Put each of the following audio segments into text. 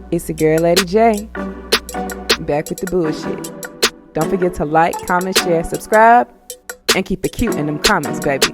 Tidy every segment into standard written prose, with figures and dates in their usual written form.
It's the girl Lady J, back with the bullshit. Don't forget to like, comment, share, subscribe, and keep it cute in them comments, baby.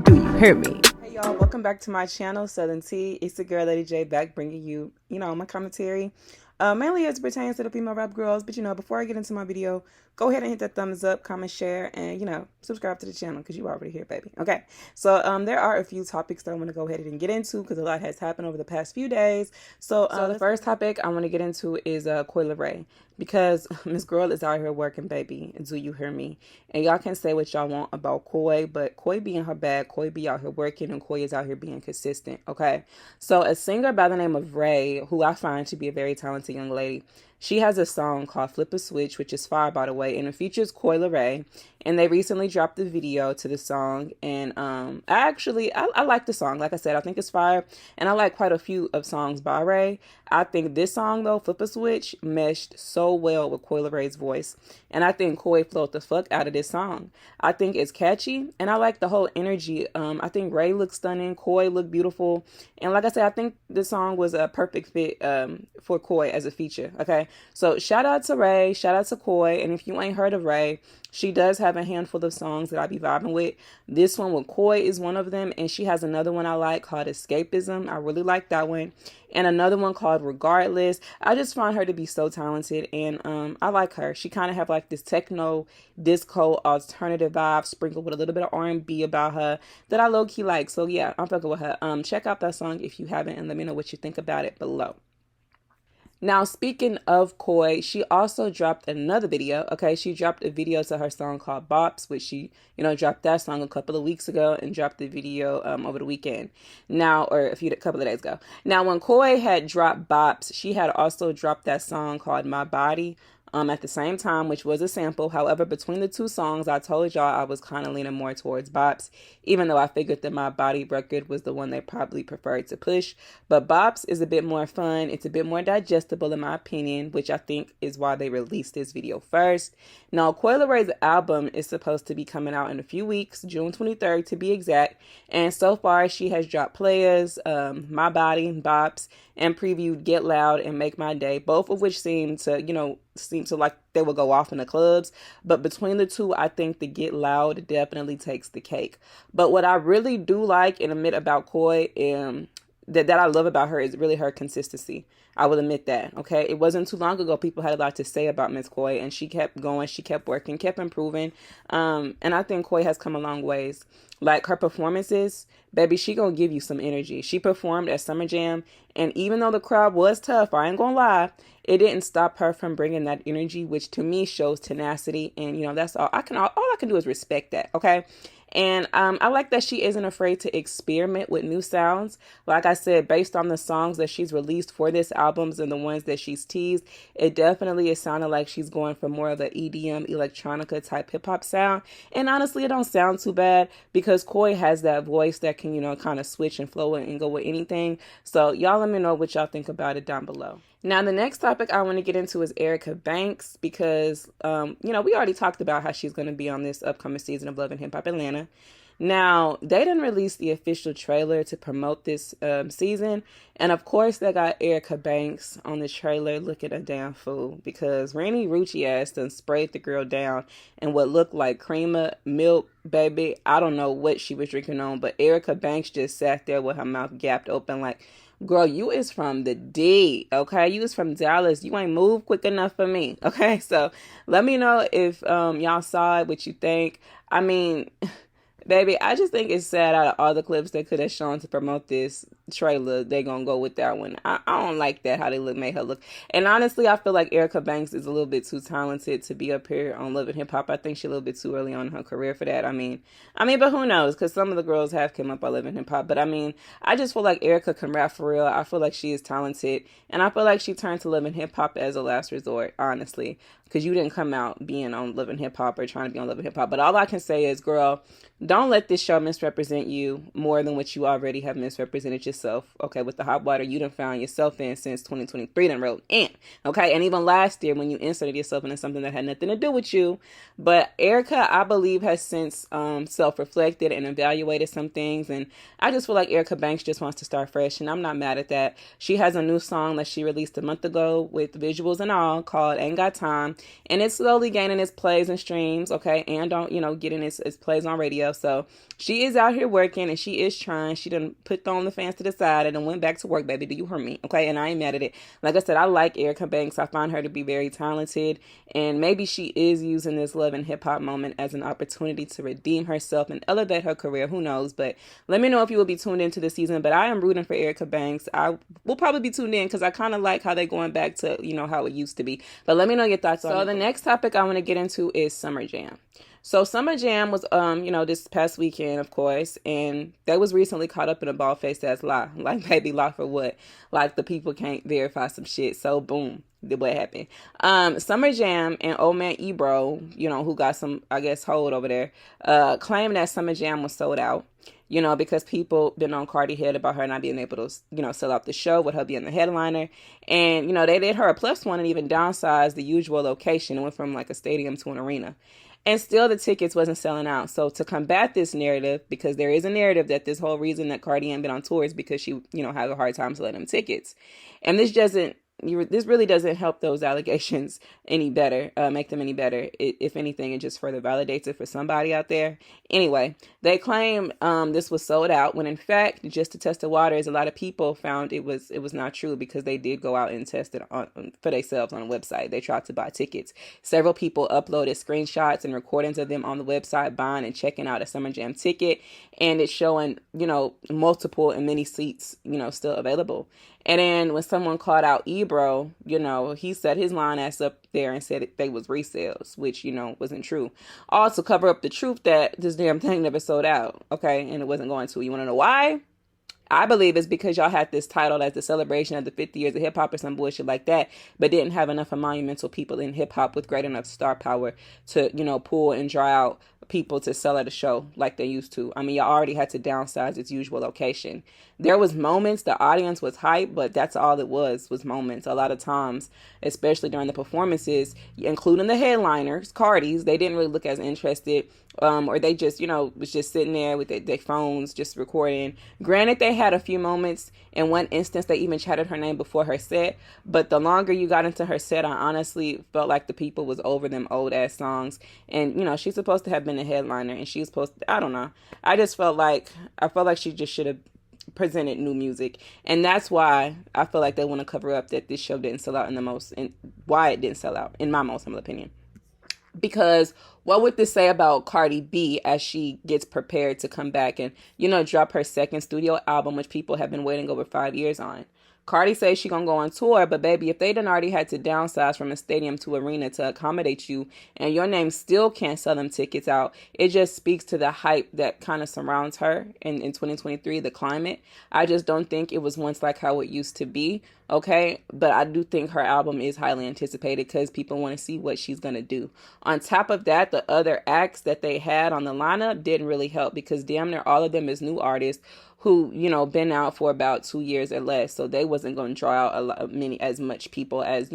Do you hear me? Hey y'all, welcome back to my channel, Southern Tea. It's the girl Lady J back bringing you, my commentary. Mainly as it pertains to the female rap girls, but before I get into my video, go ahead and hit that thumbs up, comment, share, and subscribe to the channel because you already here, baby. Okay, so there are a few topics that I want to go ahead and get into because a lot has happened over the past few days. So the first topic I want to get into is Coi Leray, because Miss Girl is out here working, baby. Do you hear me? And y'all can say what y'all want about Coi, but Coi be in her bag, Coi be out here working, and Coi is out here being consistent. Okay, so a singer by the name of Ray, who I find to be a very talented young lady, she has a song called Flip a Switch, which is fire, by the way, and it features Coi Leray. And they recently dropped the video to the song, and I like the song. Like I said, I think it's fire, and I like quite a few of songs by Ray. I think this song, though, Flip a Switch, meshed so well with Coi Leray's voice, and I think Coi flowed the fuck out of this song. I think it's catchy, and I like the whole energy. I think Ray looks stunning, Coi looked beautiful, and like I said, I think this song was a perfect fit for Coi as a feature. Okay, so shout out to Ray, shout out to Coi, and if you ain't heard of Ray, she does have a handful of songs that I be vibing with. This one with Coi is one of them, and she has another one I like called Escapism. I really like that one. And another one called Regardless. I just find her to be so talented, and I like her. She kind of have like this techno, disco, alternative vibe sprinkled with a little bit of R&B about her that I low-key like. So yeah, I'm fucking with her. Check out that song if you haven't, and let me know what you think about it below. Now, speaking of Coi, she also dropped another video. Okay, she dropped a video to her song called Bops, which she, dropped that song a couple of weeks ago and dropped the video over the weekend. Now, or a couple of days ago. Now, when Coi had dropped Bops, she had also dropped that song called My Body at the same time, which was a sample. However, between the two songs, I told y'all I was kind of leaning more towards Bops, even though I figured that My Body record was the one they probably preferred to push. But Bops is a bit more fun. It's a bit more digestible in my opinion, which I think is why they released this video first. Now, Coi Leray's album is supposed to be coming out in a few weeks, June 23rd to be exact. And so far, she has dropped Players, My Body, Bops, and previewed Get Loud and Make My Day, both of which seem to like they will go off in the clubs. But between the two, I think the Get Loud definitely takes the cake. But what I really do like and admit about Coi, that I love about her, is really her consistency. I will admit that, okay? It wasn't too long ago people had a lot to say about Miss Coi, and she kept going, she kept working, kept improving, and I think Coi has come a long ways. Like her performances, baby, she gonna give you some energy. She performed at Summer Jam, and even though the crowd was tough, I ain't gonna lie, it didn't stop her from bringing that energy, which to me shows tenacity, and that's all I can do is respect that, okay? And I like that she isn't afraid to experiment with new sounds. Like I said, based on the songs that she's released for this albums and the ones that she's teased, it definitely is sounding like she's going for more of the EDM, electronica type hip hop sound. And honestly, it don't sound too bad because Coi has that voice that can, kind of switch and flow and go with anything. So y'all let me know what y'all think about it down below. Now, the next topic I want to get into is Erica Banks because, we already talked about how she's going to be on this upcoming season of Love and Hip Hop Atlanta. Now, they didn't release the official trailer to promote this season. And, of course, they got Erica Banks on the trailer looking a damn fool because Rainy Rucci ass done sprayed the girl down in what looked like cream of milk, baby. I don't know what she was drinking on, but Erica Banks just sat there with her mouth gapped open like, girl, you is from the D, okay? You is from Dallas. You ain't moved quick enough for me, okay? So let me know if y'all saw it, what you think. I mean, baby, I just think it's sad out of all the clips they could have shown to promote this trailer, they gonna go with that one. I don't like that, how they made her look. And honestly, I feel like Erica Banks is a little bit too talented to be up here on Love and Hip Hop. I think she's a little bit too early on in her career for that. I mean, but who knows? Because some of the girls have come up on Love and Hip Hop. But I just feel like Erica can rap for real. I feel like she is talented. And I feel like she turned to Love and Hip Hop as a last resort, honestly. Because you didn't come out being on Love and Hip Hop or trying to be on Love and Hip Hop. But all I can say is, girl, don't don't let this show misrepresent you more than what you already have misrepresented yourself. Okay, with the hot water you done found yourself in since 2023 done wrote in. Okay, and even last year when you inserted yourself into something that had nothing to do with you. But Erica, I believe, has since self-reflected and evaluated some things, and I just feel like Erica Banks just wants to start fresh, and I'm not mad at that. She has a new song that she released a month ago with visuals and all called Ain't Got Time, and it's slowly gaining its plays and streams, okay, and getting its plays on radio. So she is out here working, and she is trying. She done put on the fans to the side and then went back to work, baby. Do you hear me? Okay, and I ain't mad at it. Like I said, I like Erica Banks. I find her to be very talented, and maybe she is using this love and hip hop moment as an opportunity to redeem herself and elevate her career. Who knows? But let me know if you will be tuned into the season. But I am rooting for Erica Banks. I will probably be tuned in because I kind of like how they're going back to how it used to be. But let me know your thoughts on it. So the next topic I want to get into is Summer Jam. So Summer Jam was, this past weekend, of course, and they was recently caught up in a bald-faced ass lie. Like, baby, lie for what? Like, the people can't verify some shit. So, boom, what happened? Summer Jam and old man Ebro, who got some, I guess, hold over there, claimed that Summer Jam was sold out. Because people been on Cardi head about her not being able to, sell out the show with her being the headliner. And, they did her a +1 and even downsized the usual location. It went from like a stadium to an arena. And still the tickets wasn't selling out. So to combat this narrative, because there is a narrative that this whole reason that Cardi ain't been on tour is because she, has a hard time selling them tickets. And this really doesn't help those allegations any better, make them any better. If anything, it just further validates it for somebody out there. Anyway, they claim this was sold out when in fact, just to test the waters, a lot of people found it was not true because they did go out and test it for themselves on a website. They tried to buy tickets. Several people uploaded screenshots and recordings of them on the website buying and checking out a Summer Jam ticket, and it's showing, multiple and many seats, still available. And then when someone called out Ebro, he set his line ass up there and said they was resales, which, wasn't true. All to cover up the truth that this damn thing never sold out, okay? And it wasn't going to. You want to know why? I believe it's because y'all had this titled as the celebration of the 50 years of hip-hop or some bullshit like that, but didn't have enough of monumental people in hip-hop with great enough star power to, pull and draw out people to sell at a show like they used to. I mean, y'all already had to downsize its usual location. There was moments, the audience was hype, but that's all it was moments. A lot of times, especially during the performances, including the headliners, Cardi's, they didn't really look as interested, or they just, was just sitting there with their phones, just recording. Granted, they had a few moments. In one instance, they even chatted her name before her set, but the longer you got into her set, I honestly felt like the people was over them old ass songs. And, she's supposed to have been a headliner, and she was supposed to, I don't know. I felt like she just should have presented new music, and that's why I feel like they want to cover up that this show didn't sell out and why it didn't sell out, in my most humble opinion. Because what would this say about Cardi B as she gets prepared to come back and, drop her second studio album, which people have been waiting over 5 years on? Cardi says she gonna go on tour, but baby, if they done already had to downsize from a stadium to arena to accommodate you, and your name still can't sell them tickets out, it just speaks to the hype that kind of surrounds her in 2023, the climate. I just don't think it was once like how it used to be, okay? But I do think her album is highly anticipated because people want to see what she's gonna do. On top of that, the other acts that they had on the lineup didn't really help because damn near all of them is new artists who, been out for about 2 years or less. So they wasn't going to draw out as much people as,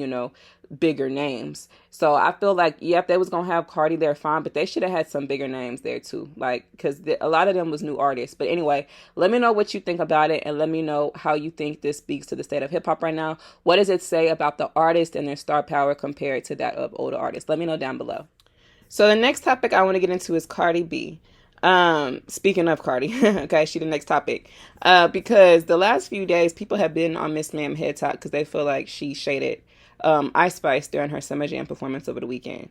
bigger names. So I feel like, if they was going to have Cardi there, fine, but they should have had some bigger names there too. Like, because a lot of them was new artists. But anyway, let me know what you think about it, and let me know how you think this speaks to the state of hip hop right now. What does it say about the artist and their star power compared to that of older artists? Let me know down below. So the next topic I want to get into is Cardi B. Speaking of Cardi, okay, she the next topic. Because the last few days, people have been on Miss Ma'am head talk because they feel like she shaded Ice Spice during her Summer Jam performance over the weekend.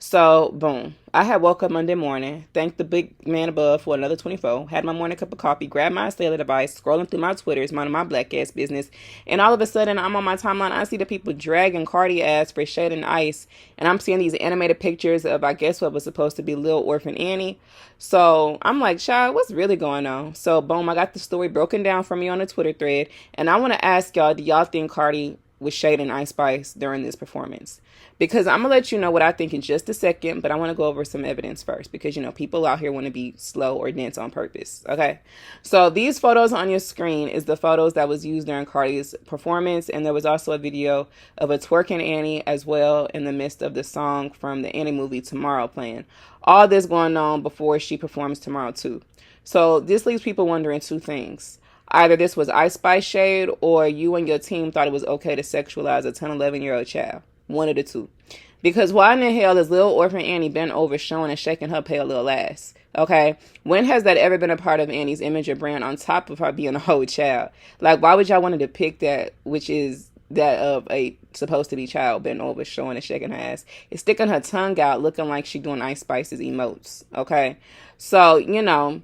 So, boom. I had woke up Monday morning, thanked the big man above for another 24, had my morning cup of coffee, grabbed my cellular device, scrolling through my Twitters, minding my black ass business, and all of a sudden, I'm on my timeline, I see the people dragging Cardi ass for shading Ice, and I'm seeing these animated pictures of, I guess, what was supposed to be Lil Orphan Annie. So, I'm like, child, what's really going on? So, boom, I got the story broken down for me on a Twitter thread, and I want to ask y'all, do y'all think Cardi was shading Ice Spice during this performance. Because I'm going to let you know what I think in just a second, but I want to go over some evidence first. Because, you know, people out here want to be slow or dense on purpose. Okay? So these photos on your screen is the photos that was used during Cardi's performance. And there was also a video of a twerking Annie as well in the midst of the song from the Annie movie Tomorrow playing. All this going on before she performs tomorrow too. So this leaves people wondering two things. Either this was Ice Spice shade, or you and your team thought it was okay to sexualize a 10, 11-year-old child. One of the two. Because why in the hell is little orphan Annie bent over showing and shaking her pale little ass? Okay? When has that ever been a part of Annie's image or brand on top of her being a whole child? Like, why would y'all want to depict that, which is that of a supposed to be child bent over showing and shaking her ass? It's sticking her tongue out looking like she doing Ice Spice's emotes. Okay? So, you know,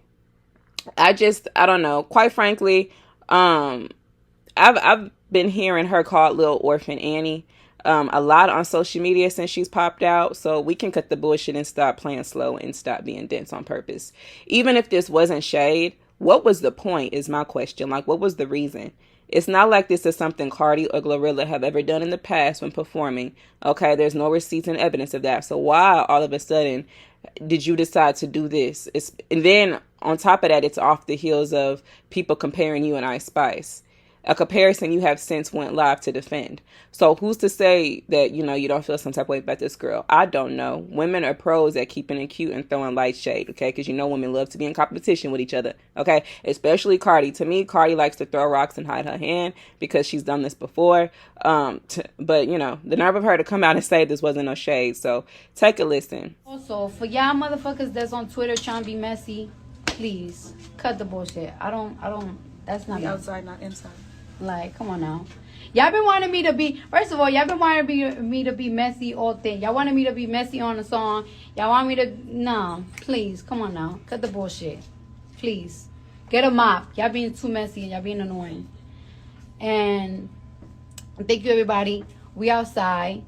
I don't know. Quite frankly, I've been hearing her called Little Orphan Annie a lot on social media since she's popped out. So we can cut the bullshit and stop playing slow and stop being dense on purpose. Even if this wasn't shade, what was the point is my question. Like, what was the reason? It's not like this is something Cardi or Glorilla have ever done in the past when performing. Okay, there's no receipts and evidence of that. So why all of a sudden did you decide to do this? And then on top of that, it's off the heels of people comparing you and Ice Spice. A comparison you have since went live to defend. So who's to say that, you know, you don't feel some type of way about this girl? I don't know. Women are pros at keeping it cute and throwing light shade, okay? Because you know women love to be in competition with each other, okay? Especially Cardi. To me, Cardi likes to throw rocks and hide her hand because she's done this before. But, you know, the nerve of her to come out and say this wasn't no shade. So take a listen. Also, for y'all motherfuckers that's on Twitter trying to be messy, please cut the bullshit. I don't, that's not me. Outside, not inside. Like, come on now. Y'all been wanting me to be, first of all, y'all been wanting me to be messy all thing. Y'all wanted me to be messy on the song. Y'all want me to, no, please, come on now. Cut the bullshit. Please. Get a mop. Y'all being too messy and y'all being annoying. And thank you, everybody. We outside.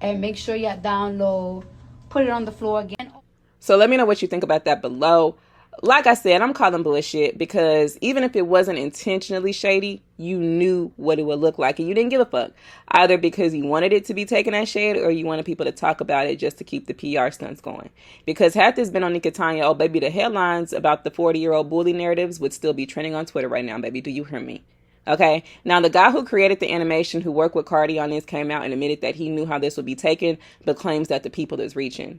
And make sure y'all download. Put it on the floor again. So let me know what you think about that below. Like I said, I'm calling bullshit because even if it wasn't intentionally shady, you knew what it would look like and you didn't give a fuck. Either because you wanted it to be taken as shade or you wanted people to talk about it just to keep the PR stunts going. Because had this been on Nicki, oh baby, the headlines about the 40-year-old bully narratives would still be trending on Twitter right now, baby. Do you hear me? Okay, now the guy who created the animation who worked with Cardi on this came out and admitted that he knew how this would be taken, but claims that the people is reaching.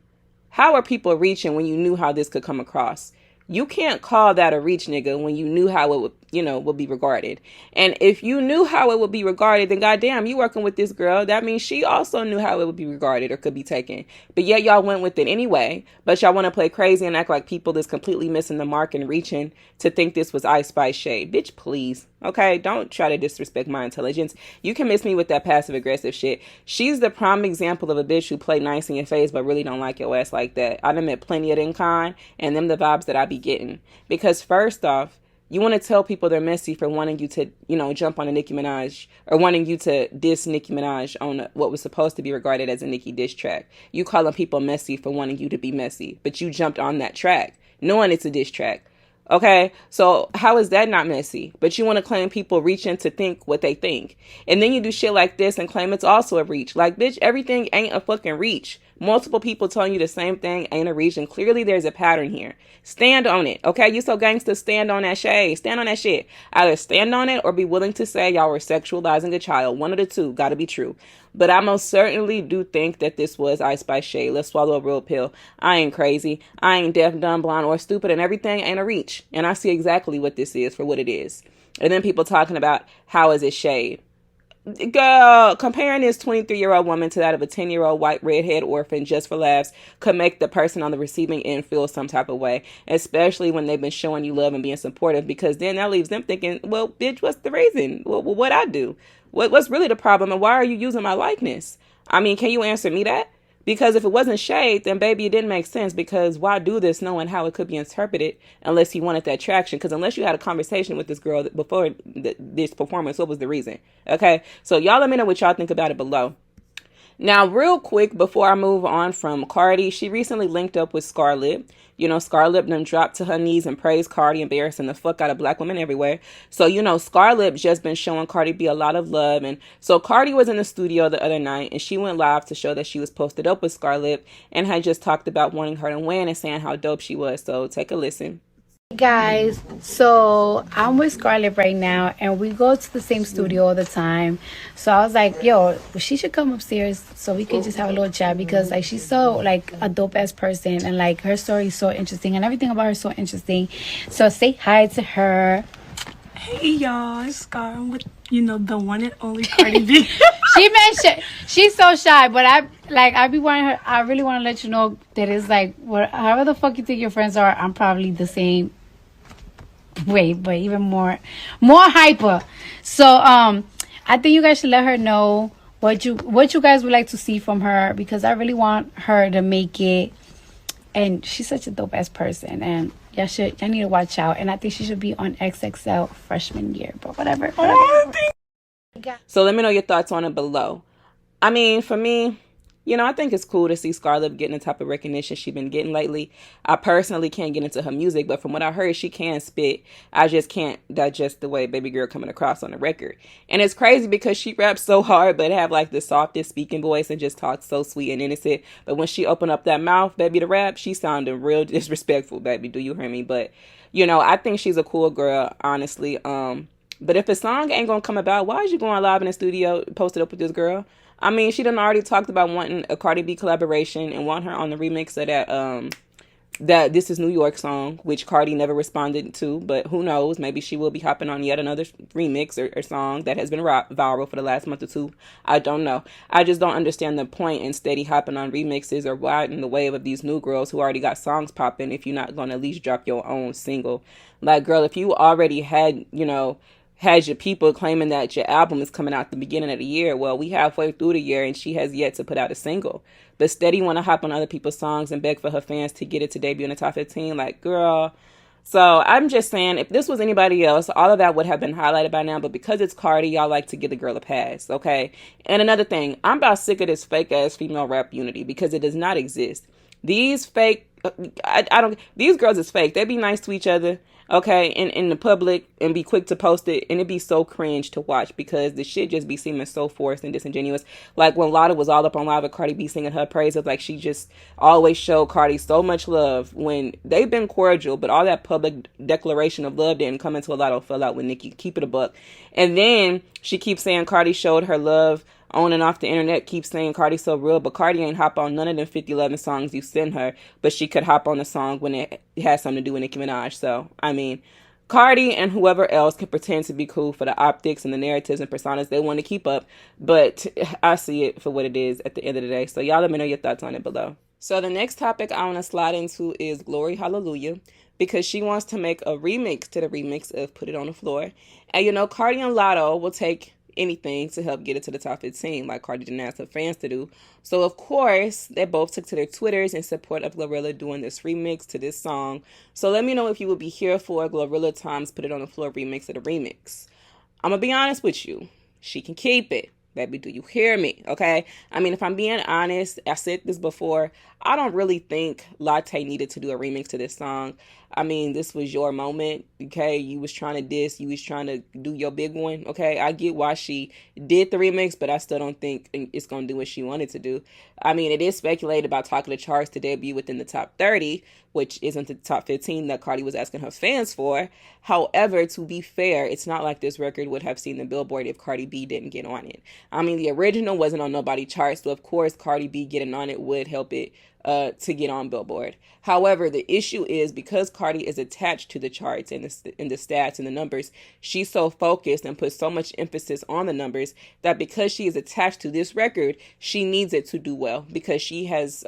How are people reaching when you knew how this could come across? You can't call that a reach, nigga, when you knew how it would, you know, would be regarded. And if you knew how it would be regarded, then goddamn, you working with this girl. That means she also knew how it would be regarded or could be taken. But yet y'all went with it anyway. But y'all want to play crazy and act like people is completely missing the mark and reaching to think this was Ice Spice shade. Bitch, please. Okay, don't try to disrespect my intelligence. You can miss me with that passive aggressive shit. She's the prime example of a bitch who play nice in your face but really don't like your ass like that. I done met plenty of them kind, and them the vibes that I be getting. Because first off, you want to tell people they're messy for wanting you to, you know, jump on a Nicki Minaj or wanting you to diss Nicki Minaj on what was supposed to be regarded as a Nicki diss track. You calling people messy for wanting you to be messy, but you jumped on that track knowing it's a diss track. Okay, so how is that not messy? But you want to claim people reaching to think what they think. And then you do shit like this and claim it's also a reach. Like, bitch, everything ain't a fucking reach. Multiple people telling you the same thing ain't a reach. And clearly there's a pattern here. Stand on it. Okay, you so gangsta, stand on that shade. Stand on that shit. Either stand on it or be willing to say y'all were sexualizing a child. One of the two. Gotta be true. But I most certainly do think that this was Ice Spice shade. Let's swallow a real pill. I ain't crazy. I ain't deaf, dumb, blind, or stupid, and everything ain't a reach. And I see exactly what this is for what it is. And then people talking about how is it shade. Girl, comparing this 23-year-old woman to that of a 10-year-old white redhead orphan just for laughs could make the person on the receiving end feel some type of way, especially when they've been showing you love and being supportive, because then that leaves them thinking, well, bitch, what's the reason? Well, what I do? What's really the problem, and why are you using my likeness? I mean, can you answer me that? Because if it wasn't shade, then baby, it didn't make sense, because why do this knowing how it could be interpreted unless you wanted that traction? Because unless you had a conversation with this girl before this performance, what was the reason? Okay, so y'all let me know what y'all think about it below. Now, real quick, before I move on from Cardi, she recently linked up with Scarlett. You know, Scarlett done dropped to her knees and praised Cardi, embarrassing the fuck out of black women everywhere. So, you know, Scarlett just been showing Cardi B a lot of love. And so Cardi was in the studio the other night and she went live to show that she was posted up with Scarlett and had just talked about wanting her to win and saying how dope she was. So take a listen. Guys, so I'm with Scarlett right now and we go to the same studio all the time. So I was like, yo, she should come upstairs so we could just have a little chat, because like she's so like a dope ass person and like her story is so interesting and everything about her is so interesting. So say hi to her. Hey y'all, it's Scar with, you know, the one and only Cardi B. She mentioned she's so shy, but I really want to let you know that it's like, however the fuck you think your friends are, I'm probably the same way, but even more hyper. So I think you guys should let her know what you guys would like to see from her, because I really want her to make it. And she's such a dope ass person, and y'all need to watch out. And I think she should be on XXL freshman year, but whatever. So let me know your thoughts on it below. I mean, for me, you know, I think it's cool to see Scarlett getting the type of recognition she's been getting lately. I personally can't get into her music, but from what I heard, she can spit. I just can't digest the way baby girl coming across on the record. And it's crazy because she raps so hard, but have like the softest speaking voice and just talks so sweet and innocent. But when she opened up that mouth, baby, to rap, she sounded real disrespectful, baby. Do you hear me? But, you know, I think she's a cool girl, honestly. But if a song ain't gonna come about, why is you going live in the studio posted up with this girl? I mean, she done already talked about wanting a Cardi B collaboration and want her on the remix of that This Is New York song, which Cardi never responded to. But who knows? Maybe she will be hopping on yet another remix or song that has been viral for the last month or two. I don't know. I just don't understand the point in steady hopping on remixes or riding the wave of these new girls who already got songs popping if you're not going to at least drop your own single. Like, girl, if you already had, you know, has your people claiming that your album is coming out the beginning of the year. Well, we halfway through the year and she has yet to put out a single. But steady want to hop on other people's songs and beg for her fans to get it to debut in the top 15. Like, girl. So I'm just saying, if this was anybody else, all of that would have been highlighted by now. But because it's Cardi, y'all like to give the girl a pass, okay? And another thing, I'm about sick of this fake ass female rap unity because it does not exist. These fake, these girls is fake. They be nice to each other, okay, in the public, and be quick to post it, and it be so cringe to watch because the shit just be seeming so forced and disingenuous. Like when Latto was all up on live with Cardi B singing her praises, like she just always showed Cardi so much love when they've been cordial, but all that public declaration of love didn't come until Latto fell out with Nicki. Keep it a buck. And then she keeps saying Cardi showed her love on and off the internet, keeps saying Cardi so real, but Cardi ain't hop on none of them 5011 songs you send her, but she could hop on a song when it has something to do with Nicki Minaj. So, I mean, Cardi and whoever else can pretend to be cool for the optics and the narratives and personas they want to keep up, but I see it for what it is at the end of the day. So y'all let me know your thoughts on it below. So the next topic I want to slide into is Glory Hallelujah, because she wants to make a remix to the remix of Put It On The Floor. And you know, Cardi and Latto will take anything to help get it to the top 15, like Cardi didn't ask her fans to do. So of course they both took to their Twitters in support of Glorilla doing this remix to this song. So let me know if you would be here for a Glorilla times Put It On The Floor remix of the remix. I'm gonna be honest with you, she can keep it. Baby, do you hear me? Okay, I mean, if I'm being honest, I said this before, I don't really think Latte needed to do a remix to this song. I mean, this was your moment, okay? You was trying to diss, you was trying to do your big one, okay? I get why she did the remix, but I still don't think it's going to do what she wanted to do. I mean, it is speculated about Talk of the Charts to debut within the top 30, which isn't the top 15 that Cardi was asking her fans for. However, to be fair, it's not like this record would have seen the Billboard if Cardi B didn't get on it. I mean, the original wasn't on nobody charts, so of course Cardi B getting on it would help it to get on Billboard. However, the issue is because Cardi is attached to the charts and the stats and the numbers, she's so focused and puts so much emphasis on the numbers that because she is attached to this record, she needs it to do well because she has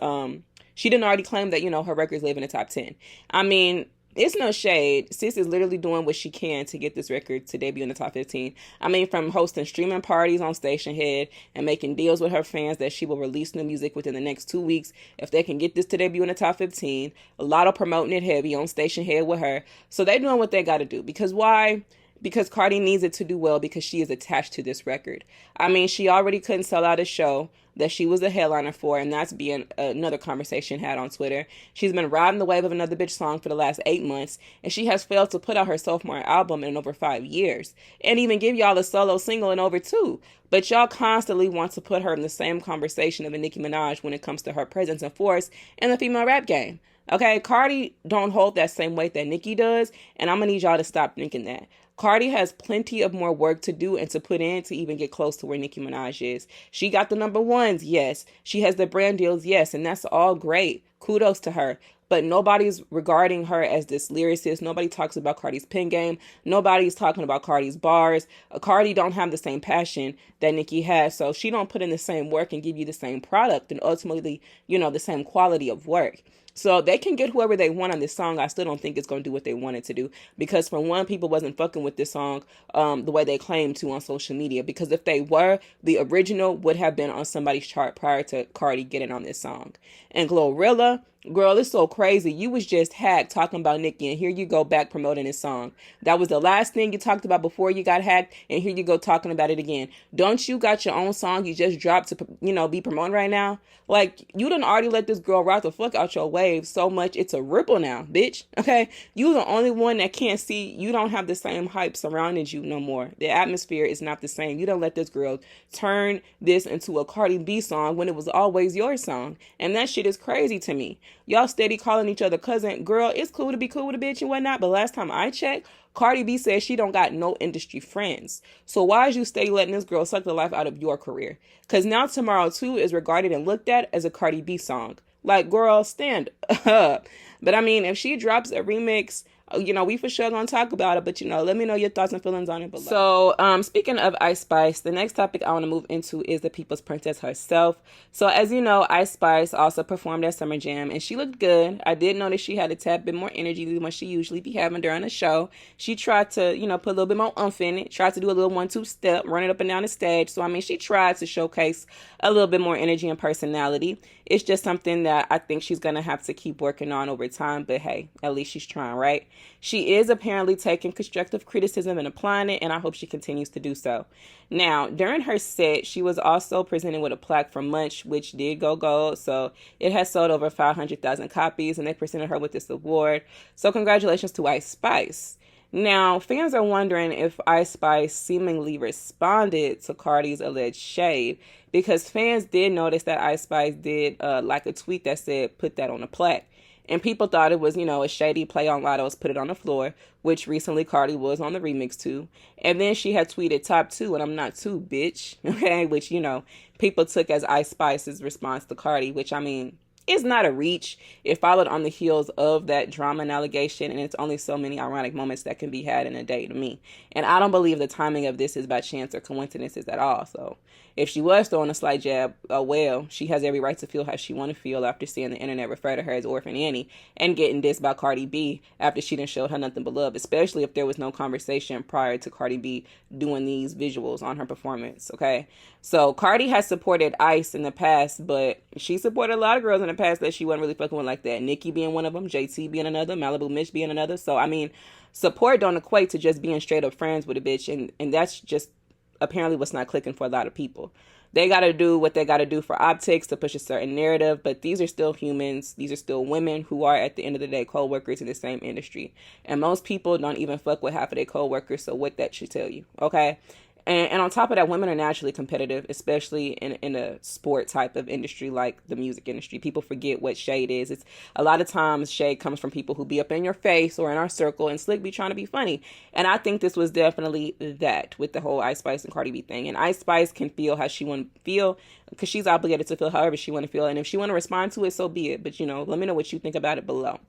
she didn't already claim that, you know, her records live in the top 10. I mean, it's no shade. Sis is literally doing what she can to get this record to debut in the top 15. I mean, from hosting streaming parties on Station Head and making deals with her fans that she will release new music within the next 2 weeks if they can get this to debut in the top 15. A lot of promoting it heavy on Station Head with her. So they're doing what they got to do. Because why? Because Cardi needs it to do well because she is attached to this record. I mean, she already couldn't sell out a show, that she was a headliner for, and that's being another conversation had on Twitter. She's been riding the wave of another bitch song for the last 8 months, and she has failed to put out her sophomore album in over 5 years, and even give y'all a solo single in over 2. But y'all constantly want to put her in the same conversation of a Nicki Minaj when it comes to her presence and force in the female rap game. Okay, Cardi don't hold that same weight that Nicki does, and I'm gonna need y'all to stop thinking that. Cardi has plenty of more work to do and to put in to even get close to where Nicki Minaj is. She got the number ones, yes. She has the brand deals, yes, and that's all great. Kudos to her. But nobody's regarding her as this lyricist. Nobody talks about Cardi's pen game. Nobody's talking about Cardi's bars. Cardi don't have the same passion that Nicki has, so she don't put in the same work and give you the same product and ultimately, the same quality of work. So they can get whoever they want on this song. I still don't think it's going to do what they wanted to do. Because for one, people wasn't fucking with this song the way they claimed to on social media. Because if they were, the original would have been on somebody's chart prior to Cardi getting on this song. And Glorilla, girl, it's so crazy. You was just hacked talking about Nicki, and here you go back promoting this song. That was the last thing you talked about before you got hacked, and here you go talking about it again. Don't you got your own song you just dropped to, be promoting right now? Like, you done already let this girl rock the fuck out your wave so much it's a ripple now, bitch. Okay? You the only one that can't see. You don't have the same hype surrounding you no more. The atmosphere is not the same. You don't let this girl turn this into a Cardi B song when it was always your song. And that shit is crazy to me. Y'all steady calling each other cousin. Girl, it's cool to be cool with a bitch and whatnot, but last time I checked, Cardi B says she don't got no industry friends. So why is you steady letting this girl suck the life out of your career? Because now Tomorrow 2 is regarded and looked at as a Cardi B song. Like, girl, stand up. But I mean, if she drops a remix, we for sure gonna talk about it, but let me know your thoughts and feelings on it below. So, speaking of Ice Spice, the next topic I want to move into is the People's Princess herself. So, as you know, Ice Spice also performed at Summer Jam, and she looked good. I did notice she had a tad bit more energy than what she usually be having during the show. She tried to, put a little bit more oomph in it, tried to do a little 1-2 step, run it up and down the stage. So, I mean, she tried to showcase a little bit more energy and personality. It's just something that I think she's gonna have to keep working on over time, but hey, at least she's trying, right? She is apparently taking constructive criticism and applying it, and I hope she continues to do so. Now, during her set, she was also presented with a plaque from Munch, which did go gold, so it has sold over 500,000 copies, and they presented her with this award. So congratulations to Ice Spice. Now, fans are wondering if Ice Spice seemingly responded to Cardi's alleged shade, because fans did notice that Ice Spice did like a tweet that said, "Put that on a plaque." And people thought it was, a shady play on Latto's "Put It on the Floor," which recently Cardi was on the remix to. And then she had tweeted "Top 2, and I'm not 2, bitch." Okay, which, people took as Ice Spice's response to Cardi, which, I mean, is not a reach. It followed on the heels of that drama and allegation, and it's only so many ironic moments that can be had in a day to me. And I don't believe the timing of this is by chance or coincidences at all. So if she was throwing a slight jab, well, she has every right to feel how she want to feel after seeing the internet refer to her as Orphan Annie and getting dissed by Cardi B after she didn't show her nothing but love, especially if there was no conversation prior to Cardi B doing these visuals on her performance, okay? So Cardi has supported Ice in the past, but she supported a lot of girls in the past that she wasn't really fucking with like that. Nicki being one of them, JT being another, Malibu Mitch being another. So, I mean, support don't equate to just being straight up friends with a bitch, and that's just apparently what's not clicking for a lot of people. They got to do what they got to do for optics to push a certain narrative, but these are still humans. These are still women who are, at the end of the day, co-workers in the same industry. And most people don't even fuck with half of their co-workers, so what that should tell you, okay? And on top of that, women are naturally competitive, especially in a sport type of industry like the music industry. People forget what shade is. It's a lot of times shade comes from people who be up in your face or in our circle, and slick be trying to be funny. And I think this was definitely that with the whole Ice Spice and Cardi B thing. And Ice Spice can feel how she want to feel because she's obligated to feel however she want to feel. And if she want to respond to it, so be it. But, let me know what you think about it below.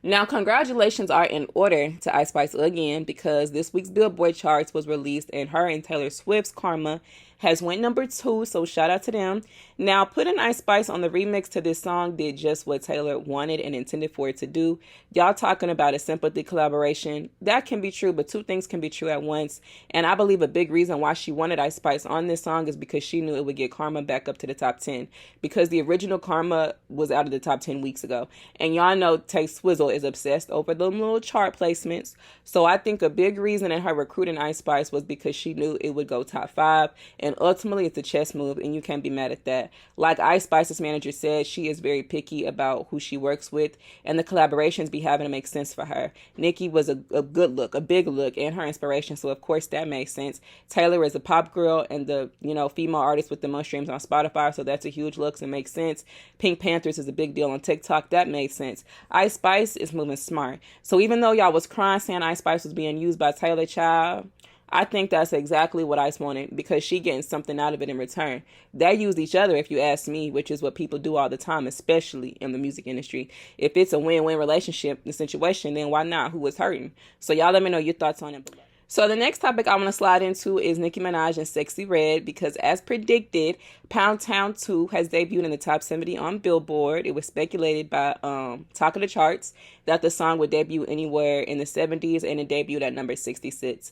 Now, congratulations are in order to Ice Spice again, because this week's Billboard charts was released and her and Taylor Swift's Karma has went number 2, so shout out to them. Now, putting Ice Spice on the remix to this song did just what Taylor wanted and intended for it to do. Y'all talking about a sympathy collaboration. That can be true, but two things can be true at once. And I believe a big reason why she wanted Ice Spice on this song is because she knew it would get Karma back up to the top 10. Because the original Karma was out of the top 10 weeks ago. And y'all know Tay Swizzle is obsessed over the little chart placements. So I think a big reason in her recruiting Ice Spice was because she knew it would go top 5. And And ultimately, it's a chess move, and you can't be mad at that. Like Ice Spice's manager said, she is very picky about who she works with, and the collaborations be having to make sense for her. Nicki was a good look, a big look, and her inspiration, so of course that makes sense. Taylor is a pop girl and the, female artist with the most streams on Spotify, so that's a huge look, so it makes sense. Pink Panthers is a big deal on TikTok, that made sense. Ice Spice is moving smart. So even though y'all was crying saying Ice Spice was being used by Taylor, child, I think that's exactly what Ice wanted, because she getting something out of it in return. They use each other, if you ask me, which is what people do all the time, especially in the music industry. If it's a win-win relationship, the situation, then why not? Who is hurting? So y'all let me know your thoughts on it below. So the next topic I want to slide into is Nicki Minaj and Sexyy Red, because as predicted, Pound Town 2 has debuted in the top 70 on Billboard. It was speculated by Talk of the Charts that the song would debut anywhere in the 70s, and it debuted at number 66,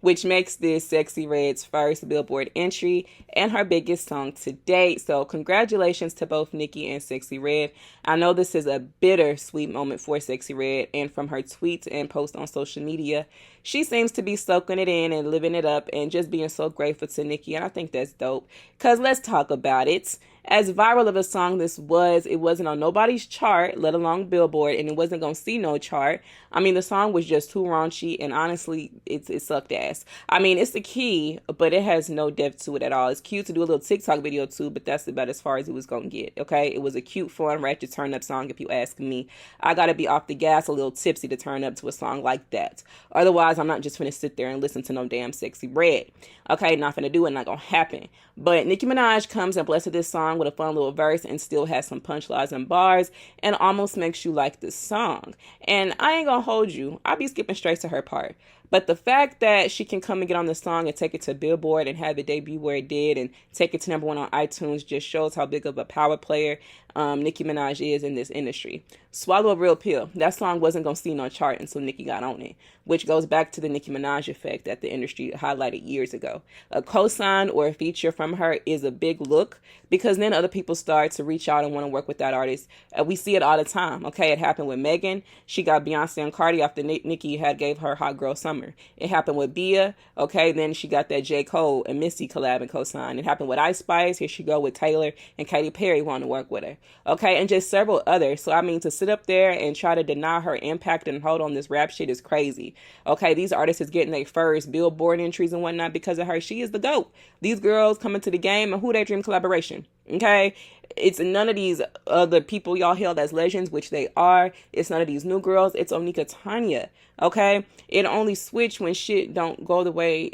which makes this Sexyy Red's first Billboard entry and her biggest song to date. So congratulations to both Nicki and Sexyy Red. I know this is a bittersweet moment for Sexyy Red, and from her tweets and posts on social media, she seems to be soaking it in and living it up and just being so grateful to Nicki, and I think that's dope, because let's talk about it. As viral of a song this was, it wasn't on nobody's chart, let alone Billboard, and it wasn't going to see no chart. I mean, the song was just too raunchy, and honestly, it sucked ass. I mean, it's the key, but it has no depth to it at all. It's cute to do a little TikTok video too, but that's about as far as it was going to get, okay? It was a cute, fun, ratchet turn-up song, if you ask me. I got to be off the gas, a little tipsy to turn up to a song like that. Otherwise, I'm not just finna sit there and listen to no damn Sexyy Red. Okay, not finna do it, not gonna happen. But Nicki Minaj comes and blesses this song with a fun little verse and still has some punchlines and bars and almost makes you like this song. And I ain't gonna hold you, I'll be skipping straight to her part. But the fact that she can come and get on the song and take it to Billboard and have it debut where it did and take it to number 1 on iTunes just shows how big of a power player Nicki Minaj is in this industry. Swallow a real pill. That song wasn't going to see no chart until Nicki got on it, which goes back to the Nicki Minaj effect that the industry highlighted years ago. A cosign or a feature from her is a big look, because then other people start to reach out and want to work with that artist. We see it all the time. Okay, it happened with Megan. She got Beyonce and Cardi after Nicki had gave her Hot Girl Summer. It happened with Bia. Okay, then she got that J. Cole and Missy collab and cosign. It happened with Ice Spice. Here she go with Taylor and Katy Perry wanting to work with her. Okay, and just several others. So I mean, to sit up there and try to deny her impact and hold on this rap shit is crazy. Okay, these artists is getting their first Billboard entries and whatnot because of her. She is the GOAT. These girls coming to the game, and who they dream collaboration. Okay, it's none of these other people y'all hailed as legends, which they are. It's none of these new girls. It's Onika Tanya. Okay, it only switch when shit don't go the way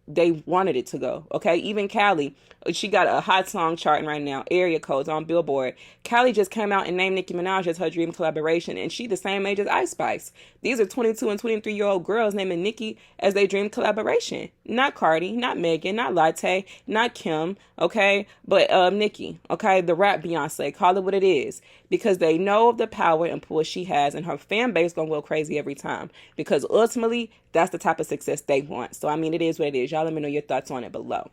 they wanted it to go. Okay, even Callie, she got a hot song charting right now, Area Codes on Billboard. Callie just came out and named Nicki Minaj as her dream collaboration, and she the same age as Ice Spice. These are 22 and 23-year-old girls naming Nicki as their dream collaboration. Not Cardi, not Megan, not Latte, not Kim, okay? But Nicki, okay? The rap Beyonce, call it what it is. Because they know the power and pull she has, and her fan base gonna go crazy every time. Because ultimately, that's the type of success they want. So, I mean, it is what it is. Y'all let me know your thoughts on it below.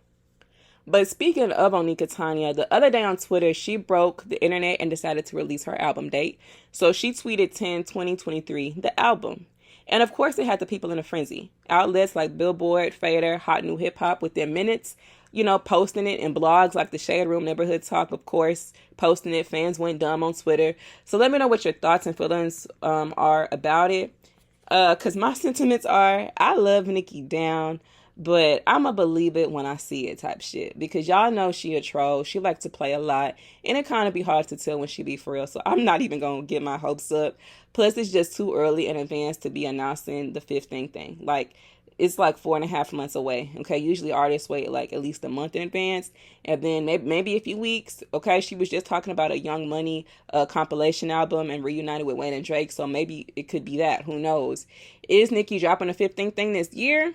But speaking of Onika Tanya, the other day on Twitter, she broke the internet and decided to release her album date. So she tweeted 10/20/23, the album. And of course, it had the people in a frenzy. Outlets like Billboard, Fader, Hot New Hip Hop within minutes, posting it in blogs like the Shade Room Neighborhood Talk, of course, posting it. Fans went dumb on Twitter. So let me know what your thoughts and feelings are about it. Because my sentiments are, I love Nicki down, but I'ma believe it when I see it type shit. Because y'all know she a troll. She like to play a lot. And it kind of be hard to tell when she be for real. So I'm not even going to get my hopes up. Plus, it's just too early in advance to be announcing the 15th thing. Like, it's like 4.5 months away. Okay, usually artists wait like at least a month in advance. And then maybe a few weeks. Okay, she was just talking about a Young Money compilation album and reunited with Wayne and Drake. So maybe it could be that. Who knows? Is Nicki dropping the 15th thing this year?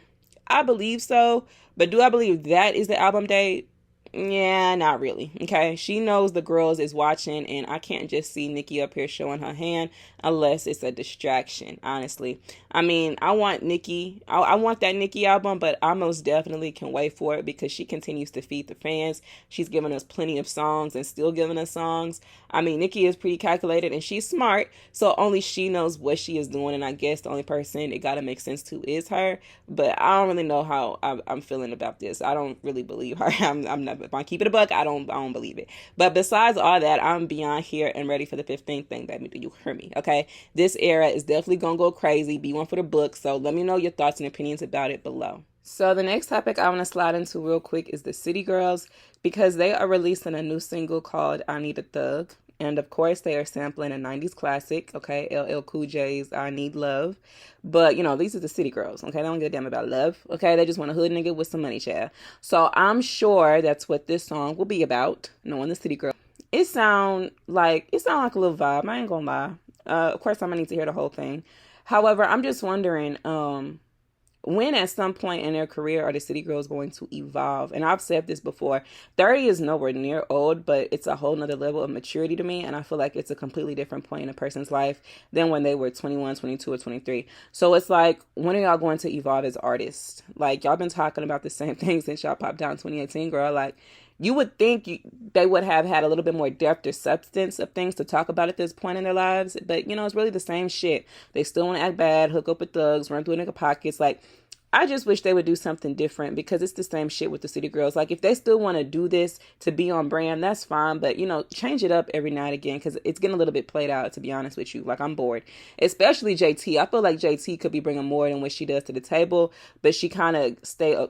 I believe so, but do I believe that is the album date? Yeah, not really. Okay. She knows the girls is watching, and I can't just see Nicki up here showing her hand unless it's a distraction, honestly. I mean, I want Nicki, I want that Nicki album, but I most definitely can wait for it because she continues to feed the fans. She's given us plenty of songs and still giving us songs. I mean, Nicki is pretty calculated and she's smart, so only she knows what she is doing, and I guess the only person it gotta make sense to is her. But I don't really know how I'm feeling about this. I don't really believe her. I'm not. If I keep it a buck, I don't believe it. But besides all that, I'm beyond here and ready for the 15th thing, baby. Do you hear me? Okay. This era is definitely gonna go crazy. Be one for the book. So let me know your thoughts and opinions about it below. So the next topic I want to slide into real quick is the City Girls, because they are releasing a new single called I Need a Thug. And of course, they are sampling a 90s classic, okay? LL Cool J's I Need Love. But, you know, these are the City Girls, okay? They don't give a damn about love, okay? They just want a hood nigga with some money, child. So I'm sure that's what this song will be about, knowing the City Girls. It sound like a little vibe. I ain't gonna lie. Of course, I'm gonna need to hear the whole thing. However, I'm just wondering, when at some point in their career are the City Girls going to evolve? And I've said this before, 30 is nowhere near old, but it's a whole nother level of maturity to me. And I feel like it's a completely different point in a person's life than when they were 21, 22, or 23. So it's like, when are y'all going to evolve as artists? Like, y'all been talking about the same thing since y'all popped out in 2018, girl. Like, you would think they would have had a little bit more depth or substance of things to talk about at this point in their lives. But, you know, it's really the same shit. They still want to act bad, hook up with thugs, run through nigga pockets. Like, I just wish they would do something different, because it's the same shit with the City Girls. Like, if they still want to do this to be on brand, that's fine. But, you know, change it up every now and again, because it's getting a little bit played out, to be honest with you. Like, I'm bored. Especially JT. I feel like JT could be bringing more than what she does to the table, but she kind of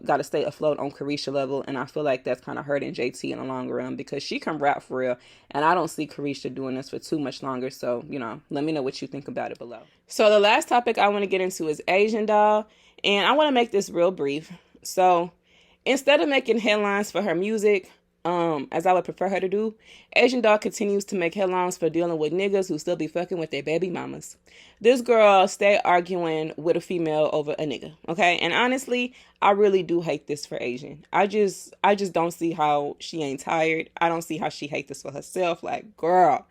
got to stay afloat on Carisha level. And I feel like that's kind of hurting JT in the long run, because she can rap for real. And I don't see Carisha doing this for too much longer. So, you know, let me know what you think about it below. So the last topic I want to get into is Asian Doll. And I want to make this real brief. So instead of making headlines for her music, as I would prefer her to do, Asian Doll continues to make headlines for dealing with niggas who still be fucking with their baby mamas. This girl stay arguing with a female over a nigga, okay? And honestly, I really do hate this for Asian. I just don't see how she ain't tired. I don't see how she hate this for herself. Like, girl,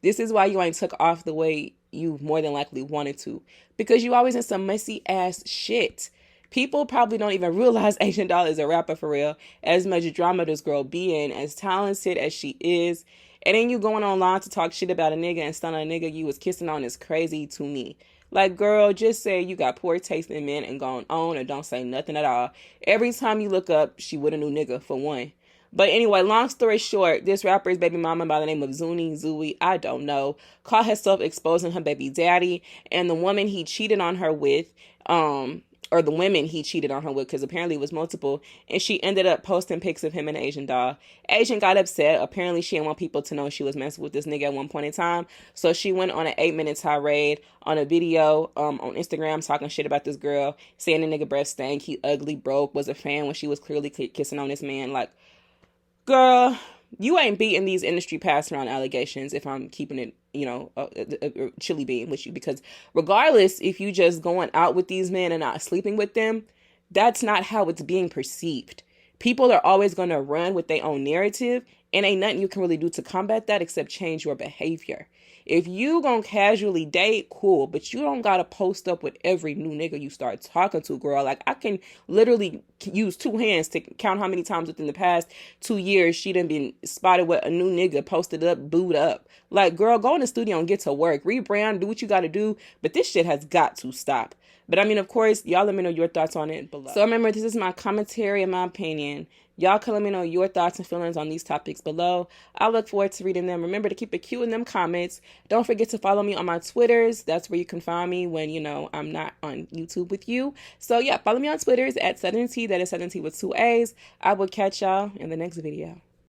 this is why you ain't took off the way you more than likely wanted to, because you always in some messy ass shit. People probably don't even realize Asian Doll is a rapper for real, as much drama this girl be in, as talented as she is. And then you going online to talk shit about a nigga and stun a nigga you was kissing on is crazy to me. Like, girl, just say you got poor taste in men and gone on, or don't say nothing at all. Every time you look up, she with a new nigga, for one. But anyway, long story short, this rapper's baby mama by the name of Zooey, I don't know, caught herself exposing her baby daddy and the woman he cheated on her with, or the women he cheated on her with, because apparently it was multiple, and she ended up posting pics of him and Asian Doll. Asian got upset. Apparently she didn't want people to know she was messing with this nigga at one point in time, so she went on an 8-minute tirade on a video on Instagram talking shit about this girl, saying the nigga breath stank, he ugly, broke, was a fan when she was clearly kissing on this man. Like, girl, you ain't beating these industry pass around allegations, if I'm keeping it, you know, a chili bean with you. Because regardless if you just going out with these men and not sleeping with them, that's not how it's being perceived. People are always going to run with their own narrative, and ain't nothing you can really do to combat that except change your behavior. If you gonna casually date, cool, but you don't gotta post up with every new nigga you start talking to, girl. Like, I can literally use 2 hands to count how many times within the past 2 years she done been spotted with a new nigga, posted up, booed up. Like, girl, go in the studio and get to work, rebrand, do what you gotta do, but this shit has got to stop. But I mean, of course, y'all let me know your thoughts on it below. So remember, this is my commentary and my opinion. Y'all can let me know your thoughts and feelings on these topics below. I look forward to reading them. Remember to keep it cute in them comments. Don't forget to follow me on my Twitters. That's where you can find me when, you know, I'm not on YouTube with you. So yeah, follow me on Twitters at 7T. That is 7T with 2 A's. I will catch y'all in the next video.